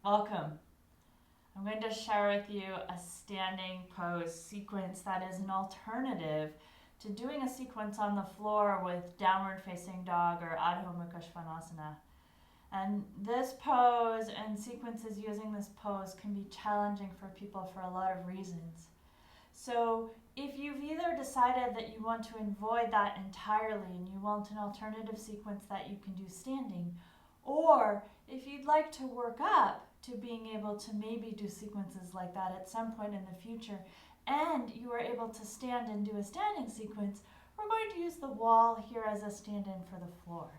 Welcome. I'm going to share with you a standing pose sequence that is an alternative to doing a sequence on the floor with downward facing dog or Adho Mukha Svanasana. And this pose and sequences using this pose can be challenging for people for a lot of reasons. So if you've either decided that you want to avoid that entirely and you want an alternative sequence that you can do standing, or if you'd like to work up to being able to maybe do sequences like that at some point in the future, and you are able to stand and do a standing sequence, we're going to use the wall here as a stand-in for the floor.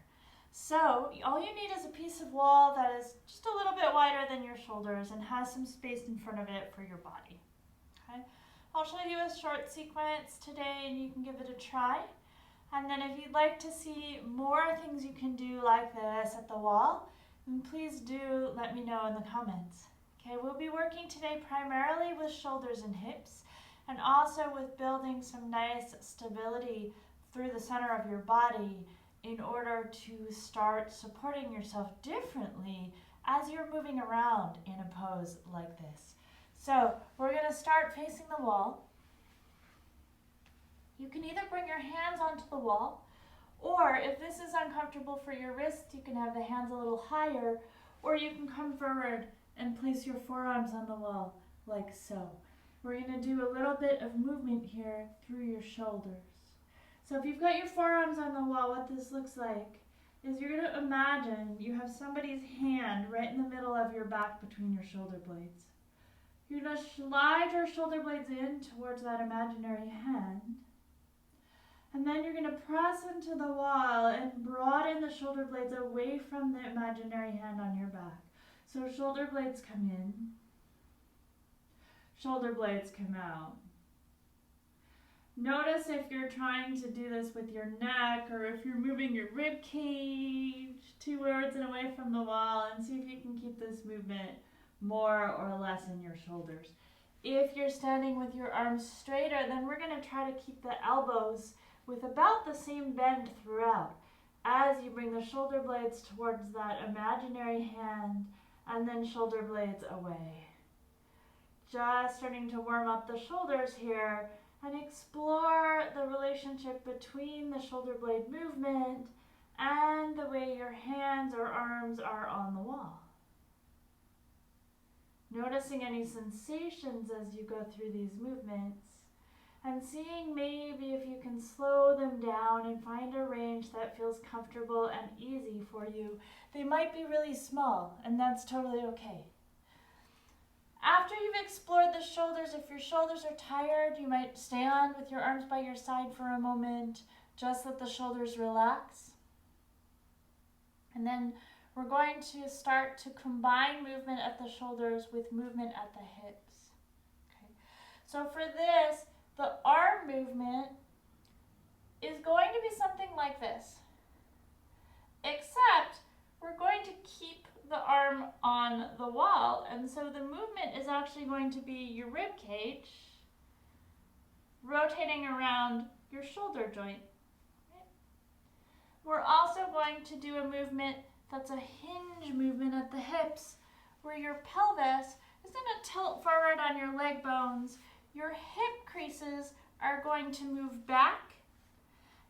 So all you need is a piece of wall that is just a little bit wider than your shoulders and has some space in front of it for your body. Okay? I'll show you a short sequence today and you can give it a try. And then if you'd like to see more things you can do like this at the wall, then please do let me know in the comments. Okay, we'll be working today primarily with shoulders and hips and also with building some nice stability through the center of your body in order to start supporting yourself differently as you're moving around in a pose like this. So we're going to start facing the wall. You can either bring your hands onto the wall, or if this is uncomfortable for your wrist, you can have the hands a little higher, or you can come forward and place your forearms on the wall like so. We're going to do a little bit of movement here through your shoulders. So if you've got your forearms on the wall, what this looks like is you're going to imagine you have somebody's hand right in the middle of your back between your shoulder blades. You're going to slide your shoulder blades in towards that imaginary hand. And then you're going to press into the wall and broaden the shoulder blades away from the imaginary hand on your back. So shoulder blades come in, shoulder blades come out. Notice if you're trying to do this with your neck or if you're moving your rib cage towards and away from the wall, and see if you can keep this movement more or less in your shoulders. If you're standing with your arms straighter, then we're going to try to keep the elbows with about the same bend throughout as you bring the shoulder blades towards that imaginary hand and then shoulder blades away. Just starting to warm up the shoulders here and explore the relationship between the shoulder blade movement and the way your hands or arms are on the wall. Noticing any sensations as you go through these movements and seeing maybe if you can slow them down and find a range that feels comfortable and easy for you. They might be really small, and that's totally okay. After you've explored the shoulders, if your shoulders are tired, you might stand with your arms by your side for a moment. Just let the shoulders relax. And then we're going to start to combine movement at the shoulders with movement at the hips. Okay. So for this, the arm movement is going to be something like this, except we're going to keep the arm on the wall, and so the movement is actually going to be your rib cage rotating around your shoulder joint. We're also going to do a movement that's a hinge movement at the hips, where your pelvis is going to tilt forward on your leg bones. Your hip creases are going to move back,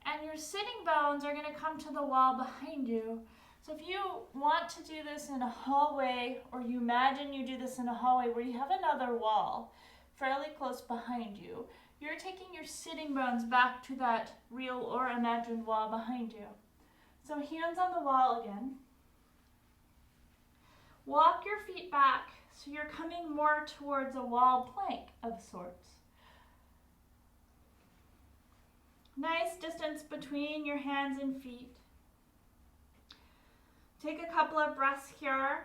and your sitting bones are going to come to the wall behind you. So if you want to do this in a hallway, or you imagine you do this in a hallway where you have another wall fairly close behind you, you're taking your sitting bones back to that real or imagined wall behind you. So hands on the wall again. Walk your feet back so you're coming more towards a wall plank of sorts. Nice distance between your hands and feet. Take a couple of breaths here.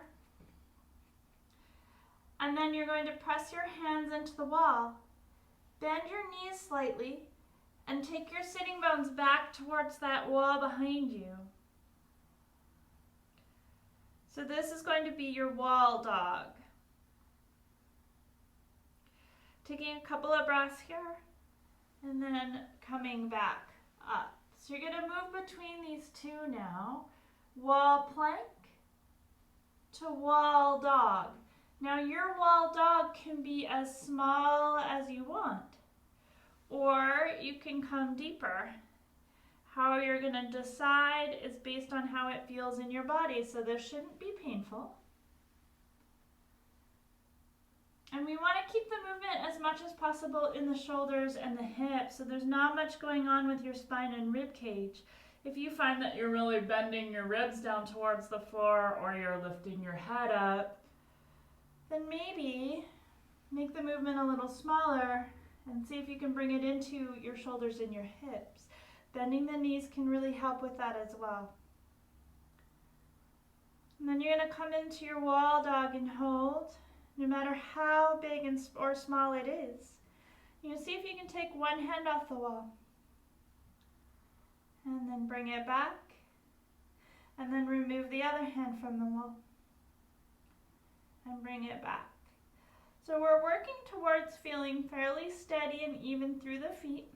And then you're going to press your hands into the wall. Bend your knees slightly and take your sitting bones back towards that wall behind you. So this is going to be your wall dog. Taking a couple of breaths here and then coming back up. So you're going to move between these two now. Wall plank to wall dog. Now your wall dog can be as small as you want, or you can come deeper. How you're going to decide is based on how it feels in your body, so this shouldn't be painful. And we want to keep the movement as much as possible in the shoulders and the hips, so there's not much going on with your spine and rib cage. If you find that you're really bending your ribs down towards the floor or you're lifting your head up, then maybe make the movement a little smaller and see if you can bring it into your shoulders and your hips. Bending the knees can really help with that as well. And then you're going to come into your wall dog and hold, no matter how big or small it is. You can see if you can take one hand off the wall. And then bring it back. And then remove the other hand from the wall. And bring it back. So we're working towards feeling fairly steady and even through the feet.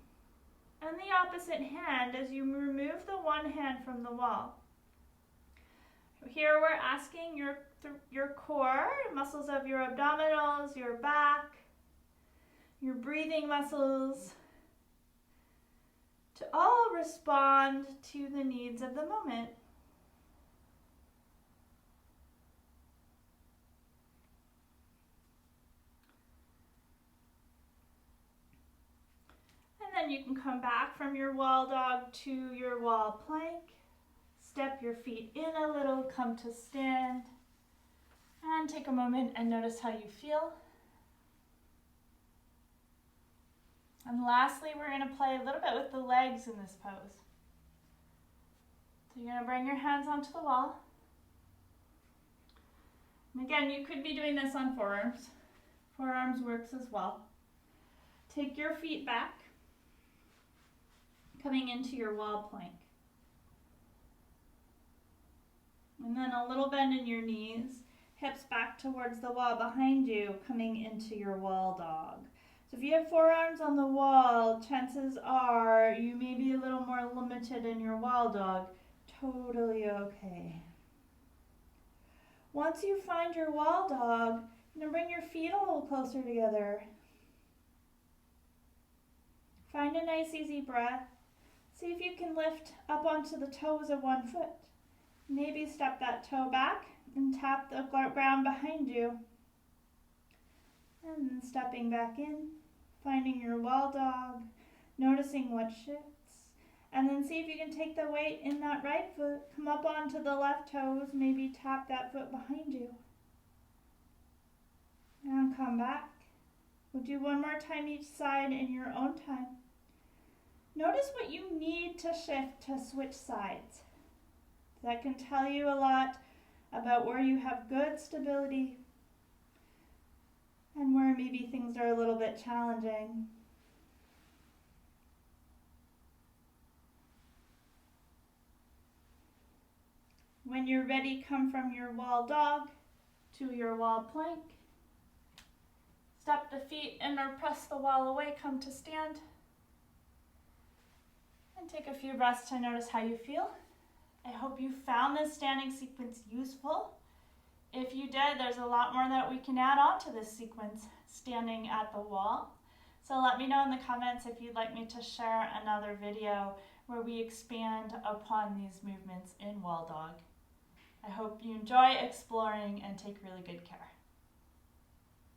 And the opposite hand as you remove the one hand from the wall. Here we're asking your core, muscles of your abdominals, your back, your breathing muscles, to all respond to the needs of the moment. And then you can come back from your wall dog to your wall plank. Step your feet in a little, come to stand, and take a moment and notice how you feel. And lastly, we're going to play a little bit with the legs in this pose. So you're going to bring your hands onto the wall. And again, you could be doing this on forearms. Forearms works as well. Take your feet back, coming into your wall plank. And then a little bend in your knees, hips back towards the wall behind you, coming into your wall dog. So if you have forearms on the wall, chances are you may be a little more limited in your wall dog. Totally okay. Once you find your wall dog, you're going to bring your feet a little closer together. Find a nice easy breath. See if you can lift up onto the toes of one foot. Maybe step that toe back and tap the ground behind you. And then stepping back in, finding your wall dog, noticing what shifts. And then see if you can take the weight in that right foot, come up onto the left toes, maybe tap that foot behind you. And come back. We'll do one more time each side in your own time. Notice what you need to shift to switch sides. That can tell you a lot about where you have good stability and where maybe things are a little bit challenging. When you're ready, come from your wall dog to your wall plank. Step the feet in or press the wall away, come to stand. And take a few breaths to notice how you feel. I hope you found this standing sequence useful. If you did, there's a lot more that we can add on to this sequence standing at the wall. So let me know in the comments if you'd like me to share another video where we expand upon these movements in wall dog. I hope you enjoy exploring and take really good care.